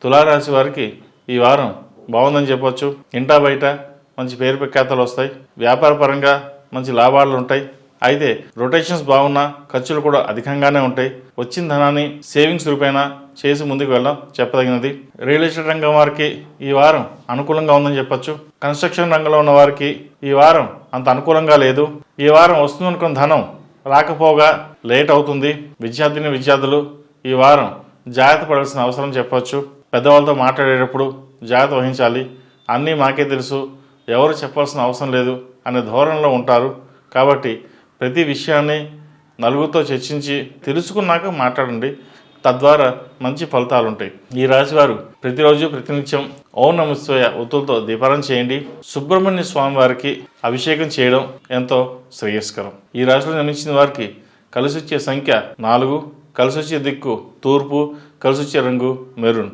తులారాశి వారికి ఈ వారం బాగుందని చెప్పొచ్చు. ఇంటా బయట మంచి పేరు ప్రఖ్యాతలు వస్తాయి. వ్యాపార పరంగా మంచి లాభాలు ఉంటాయి. అయితే రొటేషన్స్ బాగున్నా ఖర్చులు కూడా అధికంగానే ఉంటాయి. వచ్చిన ధనాన్ని సేవింగ్స్ రూపేణా చేసి ముందుకు వెళ్ళడం చెప్పదగినది. రియల్ ఎస్టేట్ రంగం వారికి ఈ వారం అనుకూలంగా ఉందని చెప్పొచ్చు. కన్స్ట్రక్షన్ రంగంలో ఉన్న వారికి ఈ వారం అంత అనుకూలంగా లేదు. ఈ వారం వస్తుందనుకున్న ధనం రాకపోగా లేట్ అవుతుంది. విద్యార్థులు ఈ వారం జాగ్రత్త పడాల్సిన అవసరం చెప్పవచ్చు. పెద్దవాళ్ళతో మాట్లాడేటప్పుడు జాగ్రత్త వహించాలి. అన్నీ మాకే తెలుసు, ఎవరు చెప్పాల్సిన అవసరం లేదు అనే ధోరణిలో ఉంటారు. కాబట్టి ప్రతి విషయాన్ని నలుగురితో చర్చించి తెలుసుకున్నాక మాట్లాడండి. తద్వారా మంచి ఫలితాలు ఉంటాయి. ఈ రాశివారు ప్రతిరోజు ప్రతినిత్యం ఓం నమః శివాయ ఒత్తులతో దీపారాధన చేయండి. సుబ్రహ్మణ్య స్వామి వారికి అభిషేకం చేయడం ఎంతో శ్రేయస్కరం. ఈ రాశిలో జన్మించిన వారికి కలిసి వచ్చే సంఖ్య 4, కలిసి వచ్చే దిక్కు తూర్పు, కలిసి వచ్చే రంగు మెరూన్.